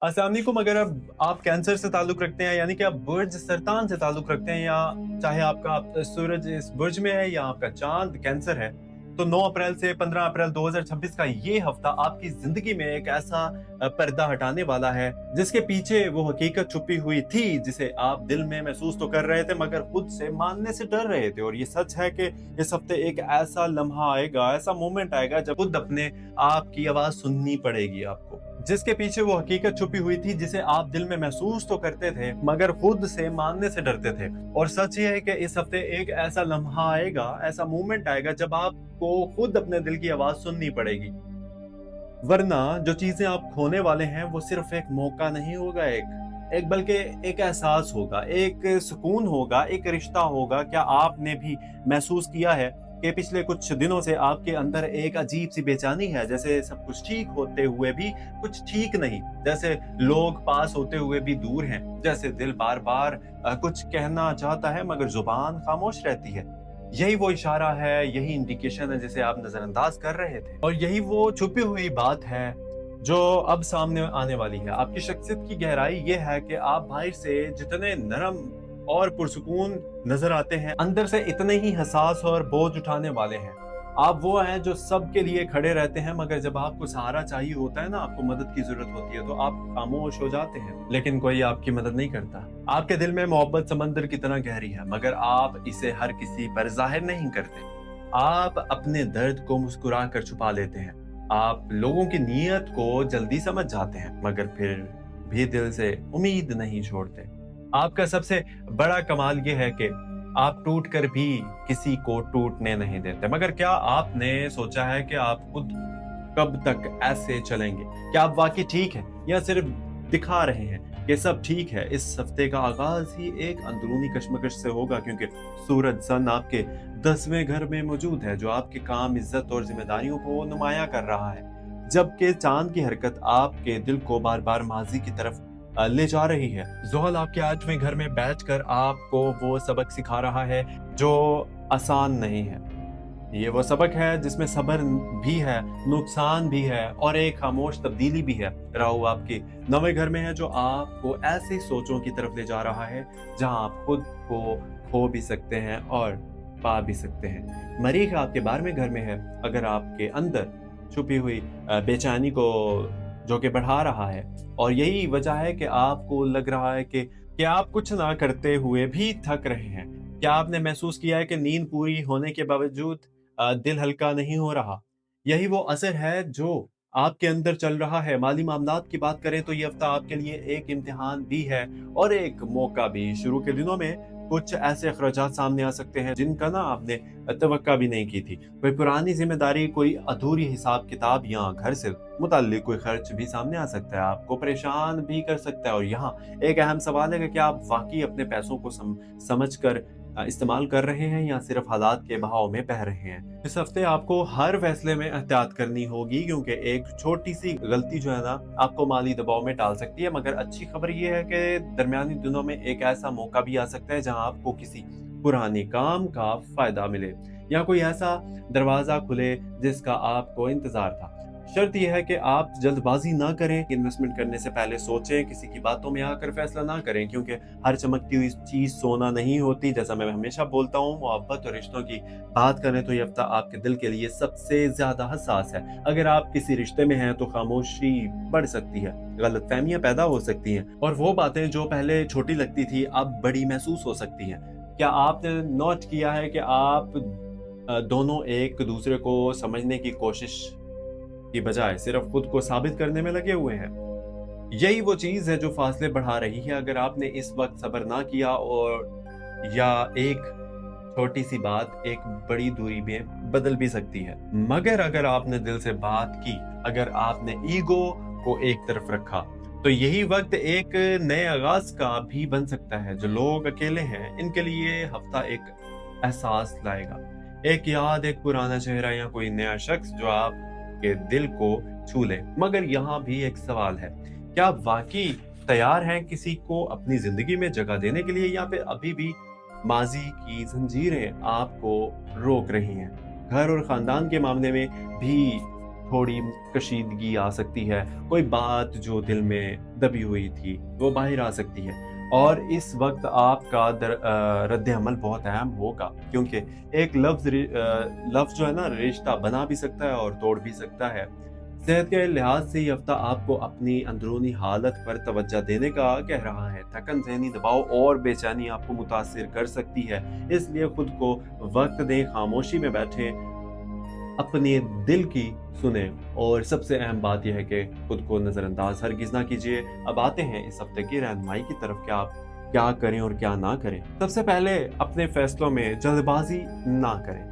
अस्सलाम वालेकुम। अगर अब आप कैंसर से ताल्लुक़ रखते हैं, यानी कि आप बुर्ज सरतान से ताल्लुक़ रखते हैं, या चाहे आपका सूरज इस बुर्ज में है या आपका चाँद कैंसर है, तो 9 अप्रैल से 15 अप्रैल 2026 का ये हफ़्ता आपकी ज़िंदगी में एक ऐसा पर्दा हटाने वाला है, जिसके पीछे वो हकीकत छुपी हुई थी, जिसे आप दिल में महसूस तो कर रहे थे, मगर खुद से मानने से डर रहे थे। और ये सच है कि इस हफ़्ते एक ऐसा लम्हा आएगा, ऐसा मोमेंट आएगा, जब खुद अपने आप की आवाज़ सुननी पड़ेगी आपको। जिसके पीछे वो हकीकत छुपी हुई थी, जिसे आप दिल में महसूस तो करते थे, मगर खुद से मानने से डरते थे। और सच ये है कि इस हफ्ते एक ऐसा लम्हा आएगा, ऐसा मोमेंट आएगा, जब आपको खुद अपने दिल की आवाज़ सुननी पड़ेगी। वरना जो चीज़ें आप खोने वाले हैं, वो सिर्फ़ एक मौका नहीं होगा, एक बल्कि एक एहसास होगा, एक सुकून होगा, एक रिश्ता होगा। क्या आपने भी महसूस किया है कि पिछले कुछ दिनों से आपके अंदर एक अजीब-सी बेचैनी है, जैसे सब कुछ ठीक होते हुए भी कुछ ठीक नहीं, जैसे लोग पास होते हुए भी दूर हैं, जैसे दिल बार-बार कुछ कहना चाहता है मगर ज़ुबान खामोश रहती है। यही वो इशारा है, यही इंडिकेशन है जिसे आप नज़रअंदाज कर रहे थे, और यही वो छुपी हुई बात है जो अब सामने आने वाली है। आपकी शख्सियत की गहराई ये है कि आप बाहर से जितने नरम और पुरसुकून नज़र आते हैं, अंदर से इतने ही हसास और बोझ उठाने वाले हैं। आप वो हैं जो सबके लिए खड़े रहते हैं, मगर जब आपको सहारा चाहिए होता है ना, आपको मदद की ज़रूरत होती है, तो आप खामोश हो जाते हैं, लेकिन कोई आपकी मदद नहीं करता। आपके दिल में मोहब्बत समंदर की तरह गहरी है, मगर आप इसे हर किसी पर ज़ाहिर नहीं करते। आप अपने दर्द को मुस्कुरा कर छुपा लेते हैं। आप लोगों की नीयत को जल्दी समझ जाते हैं, मगर फिर भी दिल से उम्मीद नहीं छोड़ते। आपका सबसे बड़ा कमाल ये है कि आप टूट कर भी किसी को टूटने नहीं देते। मगर क्या आपने सोचा है कि आप खुद कब तक ऐसे चलेंगे? क्या आप वाक़ई ठीक हैं, या सिर्फ़ दिखा रहे हैं कि सब ठीक है? इस हफ़्ते का आगाज़ ही एक अंदरूनी कशमकश से होगा, क्योंकि सूरज सन आपके 10वें घर में मौजूद है, जो आपके काम, इज़्ज़त और ज़िम्मेदारियों को नुमायाँ कर रहा है। जबकि चाँद की हरकत आपके दिल को बार-बार माज़ी की तरफ ले जा रही है। ज़ुहल आपके 8वें घर में बैठकर आपको वो सबक सिखा रहा है जो आसान नहीं है। ये वो सबक है जिसमें सब्र भी है, नुकसान भी है और एक खामोश तब्दीली भी है। राहु आपके 9वें घर में है, जो आपको ऐसी सोचों की तरफ ले जा रहा है जहां आप खुद को खो भी सकते हैं और पा भी सकते हैं। मरीख आपके 12वें घर में है, अगर आपके अंदर छुपी हुई बेचैनी को जो कि बढ़ा रहा है, और यही वजह है कि आपको लग रहा है कि आप कुछ ना करते हुए भी थक रहे हैं। क्या आपने महसूस किया है कि नींद पूरी होने के बावजूद दिल हल्का नहीं हो रहा? यही वो असर है जो आपके अंदर चल रहा है। माली मामलात की बात करें तो ये हफ्ता आपके लिए एक इम्तिहान भी है और एक मौका भी। शुरू के दिनों में कुछ ऐसे अखराजात सामने आ सकते हैं जिनका ना आपने तवक्का भी नहीं की थी। कोई पुरानी ज़िम्मेदारी, कोई अधूरी हिसाब-किताब, या घर से मुतल्लिक कोई खर्च भी सामने आ सकता है, आपको परेशान भी कर सकता है। और यहाँ एक अहम सवाल है कि क्या आप वाक़ई अपने पैसों को समझ कर इस्तेमाल कर रहे हैं, या सिर्फ हालात के बहाव में बह रहे हैं? इस हफ्ते आपको हर फैसले में एहतियात करनी होगी, क्योंकि एक छोटी-सी गलती जो है ना, आपको माली दबाव में डाल सकती है। मगर अच्छी खबर ये है कि दरमियानी दिनों में एक ऐसा मौका भी आ सकता है जहां आपको किसी पुराने काम का फ़ायदा मिले, या कोई ऐसा दरवाज़ा खुले जिसका आपको इंतज़ार था। शर्त यह है कि आप जल्दबाज़ी ना करें, इन्वेस्टमेंट करने से पहले सोचें, किसी की बातों में आकर फैसला ना करें, क्योंकि हर चमकती हुई चीज़ सोना नहीं होती। जैसा मैं हमेशा बोलता हूँ, मोहब्बत और रिश्तों की बात करें तो ये हफ्ता आपके दिल के लिए सबसे ज़्यादा हसास है। अगर आप किसी रिश्ते में हैं तो खामोशी बढ़ सकती है, गलतफ़हमियाँ पैदा हो सकती हैं, और वो बातें जो पहले छोटी लगती थी अब बड़ी महसूस हो सकती हैं। क्या आपने नोट किया है कि आप दोनों एक दूसरे को समझने की कोशिश की बजाय सिर्फ खुद को साबित करने में लगे हुए हैं? यही वो चीज़ है जो फासले बढ़ा रही है। अगर आपने इस वक्त सब्र ना किया, और या एक छोटी सी बात एक बड़ी दूरी में बदल भी सकती है। मगर अगर आपने दिल से बात की, अगर आपने ईगो को एक तरफ रखा, तो यही वक्त एक नए आगाज का भी बन सकता है। जो लोग अकेले हैं, इनके लिए हफ्ता एक एहसास लाएगा, एक याद, एक पुराना चेहरा, या कोई नया शख्स जो आपके दिल को छू ले। मगर यहाँ भी एक सवाल है, क्या आप वाकई तैयार हैं किसी को अपनी जिंदगी में जगह देने के लिए, या फिर अभी भी माजी की जंजीरें आपको रोक रही हैं? घर और खानदान के मामले में भी थोड़ी कशीदगी आ सकती है, कोई बात जो दिल में दबी हुई थी वो बाहर आ सकती है। और इस वक्त आपका रद्द अमल बहुत अहम होगा, क्योंकि एक लफ्ज़ जो है ना रिश्ता बना भी सकता है और तोड़ भी सकता है। सेहत के लिहाज से ये हफ्ता आपको अपनी अंदरूनी हालत पर तवज्जो देने का कह रहा है। थकन, ज़हनी दबाव और बेचैनी आपको मुतासिर कर सकती है, इसलिए खुद को वक्त दें, खामोशी में बैठें, अपने दिल की सुने। और सबसे अहम बात यह है कि खुद को नज़रअंदाज हरगिज़ ना कीजिए। अब आते हैं इस हफ्ते की रहनुमाई की तरफ कि आप क्या करें और क्या ना करें। सबसे पहले अपने फैसलों में जल्दबाजी ना करें,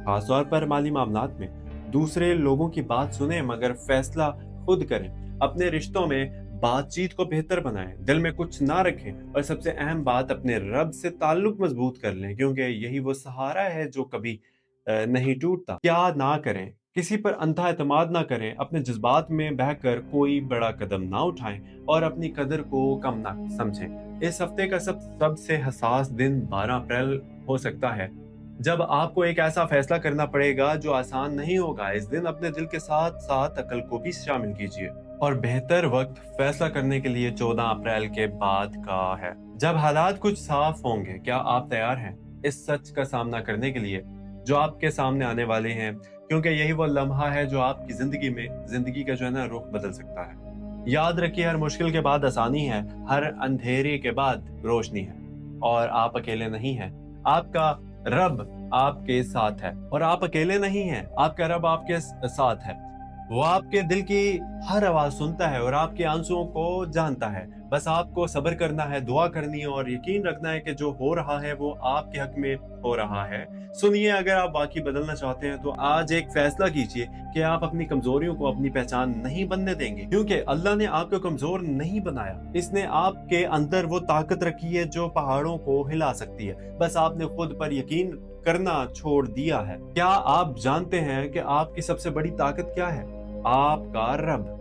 खासतौर पर माली मामलात में। दूसरे लोगों की बात सुने मगर फैसला खुद करें। अपने रिश्तों में बातचीत को बेहतर बनाएं, दिल में कुछ ना रखें। और सबसे अहम बात, अपने रब से ताल्लुक मजबूत कर लें, क्योंकि यही वो सहारा है जो कभी नहीं टूटता। क्या ना करें, किसी पर अंधा एतमाद ना करें, अपने जज्बात में बहकर कोई बड़ा कदम ना उठाएं और अपनी कदर को कम ना समझें। इस हफ्ते का सबसे हसास दिन 12 अप्रैल हो सकता है, जब आपको एक ऐसा फैसला करना पड़ेगा जो आसान नहीं होगा। इस दिन अपने दिल के साथ साथ अकल को भी शामिल कीजिए। और बेहतर वक्त फैसला करने के लिए 14 अप्रैल के बाद का है, जब हालात कुछ साफ होंगे। क्या आप तैयार हैं इस सच का सामना करने के लिए जो आपके सामने आने वाले हैं? क्योंकि यही वो लम्हा है जो आपकी जिंदगी का जो है ना रुख बदल सकता है। याद रखिए, हर मुश्किल के बाद आसानी है, हर अंधेरे के बाद रोशनी है। और आप अकेले नहीं हैं, आपका रब आपके साथ है। और आप अकेले नहीं हैं, आपका रब आपके साथ है। वो आपके दिल की हर आवाज सुनता है और आपके आंसुओं को जानता है। बस आपको सब्र करना है, दुआ करनी है और यकीन रखना है कि जो हो रहा है वो आपके हक में हो रहा है। सुनिए, अगर आप वाकई बदलना चाहते हैं तो आज एक फैसला कीजिए कि आप अपनी कमजोरियों को अपनी पहचान नहीं बनने देंगे, क्योंकि अल्लाह ने आपको कमजोर नहीं बनाया। इसने आपके अंदर वो ताकत रखी है जो पहाड़ों को हिला सकती है। बस आपने खुद पर यकीन करना छोड़ दिया है। क्या आप जानते हैं कि आपकी सबसे बड़ी ताकत क्या है? आपका रब,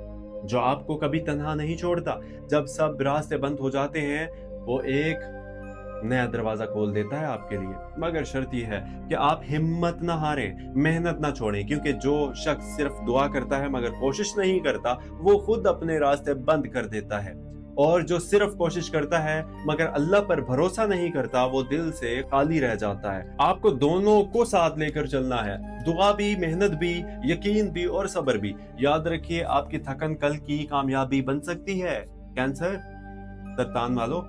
जो आपको कभी तन्हा नहीं छोड़ता। जब सब रास्ते बंद हो जाते हैं, वो एक नया दरवाजा खोल देता है आपके लिए। मगर शर्त यह है कि आप हिम्मत ना हारें, मेहनत ना छोड़ें, क्योंकि जो शख्स सिर्फ दुआ करता है मगर कोशिश नहीं करता, वो खुद अपने रास्ते बंद कर देता है। और जो सिर्फ कोशिश करता है मगर अल्लाह पर भरोसा नहीं करता, वो दिल से खाली रह जाता है। आपको दोनों को साथ लेकर चलना है, दुआ भी, मेहनत भी, यकीन भी और सब्र भी। याद रखिए, आपकी थकन कल की कामयाबी बन सकती है। कैंसर, सरतान वालों,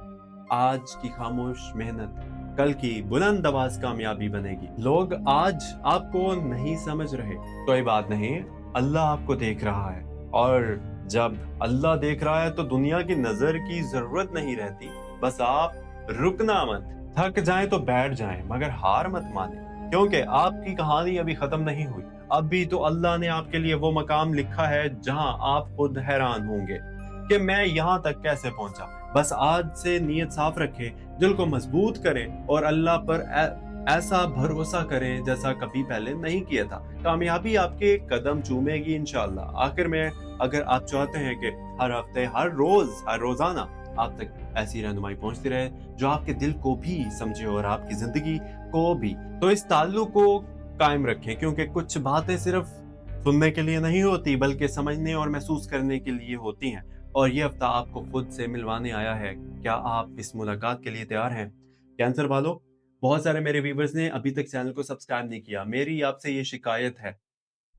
आज की खामोश मेहनत कल की बुलंद आवाज कामयाबी बनेगी। लोग आज आपको नहीं समझ रहे, कोई बात नहीं, अल्लाह आपको देख रहा है। और जब अल्लाह देख रहा है तो दुनिया की नजर की जरूरत नहीं रहती। बस आप रुकना मत, थक जाएं तो बैठ जाएं, मगर हार मत माने, क्योंकि आपकी कहानी अभी खत्म नहीं हुई। अभी तो अल्लाह ने आपके लिए वो मकाम लिखा है जहां आप खुद हैरान होंगे कि मैं यहाँ तक कैसे पहुंचा। बस आज से नीयत साफ रखें, दिल को मजबूत करें और अल्लाह पर ऐसा भरोसा करें जैसा कभी पहले नहीं किया था। कामयाबी आपके कदम चूमेगी इंशाल्लाह। आखिर में, अगर आप चाहते हैं कि हर हफ्ते, हर रोजाना आप तक ऐसी रहनुमाई पहुंचती रहे जो आपके दिल को भी समझे और आपकी जिंदगी को भी, तो इस ताल्लुक को कायम रखें, क्योंकि कुछ बातें सिर्फ सुनने के लिए नहीं होती बल्कि समझने और महसूस करने के लिए होती हैं। और ये हफ्ता आपको खुद से मिलवाने आया है। क्या आप इस मुलाकात के लिए तैयार हैं? कैंसर वालों, बहुत सारे मेरे व्यूवर्स ने अभी तक चैनल को सब्सक्राइब नहीं किया। मेरी आपसे ये शिकायत है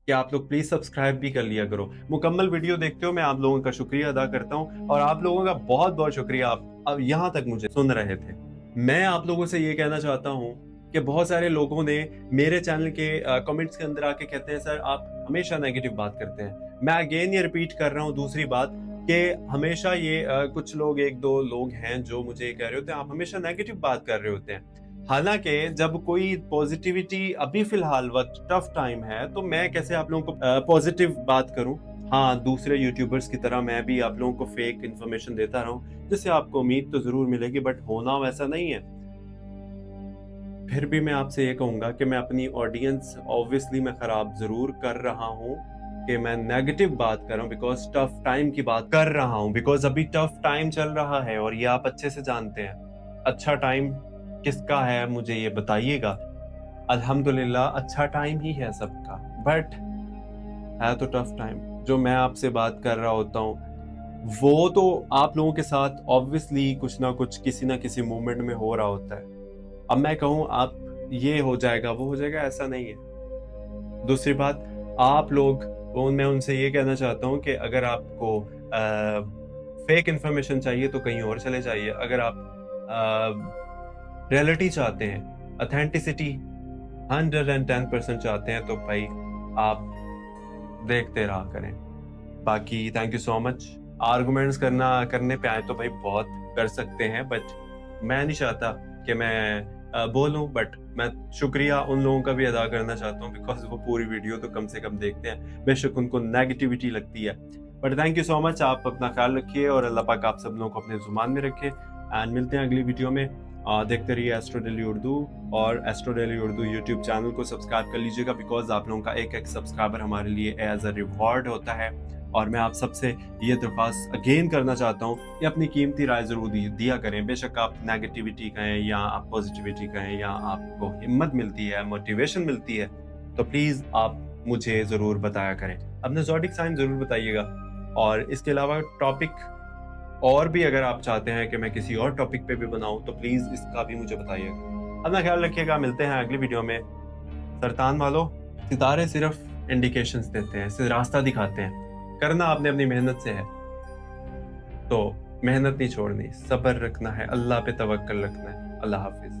कि आप लोग प्लीज सब्सक्राइब भी कर लिया करो। मुकम्मल वीडियो देखते हो, मैं आप लोगों का शुक्रिया अदा करता हूँ और आप लोगों का बहुत बहुत शुक्रिया, आप अब यहाँ तक मुझे सुन रहे थे। मैं आप लोगों से ये कहना चाहता हूँ कि बहुत सारे लोगों ने मेरे चैनल के कमेंट्स के अंदर आके कहते हैं, सर आप हमेशा नेगेटिव बात करते हैं। मैं अगेन ये रिपीट कर रहा हूँ, दूसरी बात, कि हमेशा ये कुछ लोग, एक दो लोग हैं जो मुझे कह रहे होते हैं आप हमेशा नेगेटिव बात कर रहे होते हैं। हालांकि जब कोई पॉजिटिविटी, अभी फिलहाल वक्त टफ टाइम है, तो मैं कैसे आप लोगों को पॉजिटिव बात करूं? हाँ, दूसरे यूट्यूबर्स की तरह मैं भी आप लोगों को फेक इन्फॉर्मेशन देता रहूं, जिससे आपको उम्मीद तो जरूर मिलेगी, बट होना वैसा नहीं है। फिर भी मैं आपसे ये कहूंगा कि मैं अपनी ऑडियंस ऑब्वियसली मैं खराब जरूर कर रहा हूँ कि मैं नेगेटिव बात कर रहा हूँ, बिकॉज टफ टाइम की बात कर रहा हूँ, बिकॉज अभी टफ टाइम चल रहा है और ये आप अच्छे से जानते हैं। अच्छा टाइम किसका है मुझे ये बताइएगा। अल्हम्दुलिल्लाह अच्छा टाइम ही है सबका, बट है तो टफ टाइम। जो मैं आपसे बात कर रहा होता हूँ वो तो आप लोगों के साथ ऑब्वियसली कुछ ना कुछ किसी ना किसी मोमेंट में हो रहा होता है। अब मैं कहूँ आप ये हो जाएगा वो हो जाएगा, ऐसा नहीं है। दूसरी बात, आप लोग मैं उनसे ये कहना चाहता हूँ कि अगर आपको फेक इन्फॉर्मेशन चाहिए तो कहीं और चले जाइए। अगर आप रियलिटी चाहते हैं, ऑथेंटिसिटी 110% चाहते हैं तो भाई आप देखते रहा करें। बाकी thank you so much. Arguments करने पे आए तो भाई बहुत कर सकते हैं, बट मैं नहीं चाहता कि मैं बोलूं, बट मैं शुक्रिया उन लोगों का भी अदा करना चाहता हूं बिकॉज वो पूरी वीडियो तो कम से कम देखते हैं, बेशक उनको नेगेटिविटी लगती है। But thank you so much. आप अपना ख्याल रखिए और अल्लाह पाक आप सब लोगों को अपने जुबान में रखे। एंड मिलते हैं अगली वीडियो में। देखते रहिए एस्ट्रो डेली उर्दू, और astro daily Urdu YouTube channel को सब्सक्राइब कर लीजिएगा बिकॉज आप लोगों का एक एक सब्सक्राइबर हमारे लिए एज अ रिवॉर्ड होता है। और मैं आप सबसे ये दरख्वास्त अगेन करना चाहता हूँ कि अपनी कीमती राय जरूर दिया करें। बेशक आप नेगेटिविटी कहें या आप पॉजिटिविटी कहें या आपको हिम्मत मिलती है, मोटिवेशन मिलती है, तो प्लीज आप मुझे जरूर बताया करें। अपने ज़ोडिक साइन जरूर बताइएगा। और इसके अलावा टॉपिक और भी अगर आप चाहते हैं कि मैं किसी और टॉपिक पे भी बनाऊं तो प्लीज इसका भी मुझे बताइएगा। अपना ख्याल रखिएगा, मिलते हैं अगली वीडियो में। सरतान वालों, सितारे सिर्फ इंडिकेशंस देते हैं, सिर्फ रास्ता दिखाते हैं, करना आपने अपनी मेहनत से है। तो मेहनत नहीं छोड़नी, सब्र रखना है, अल्लाह पे तवक्कल रखना है। अल्लाह हाफिज।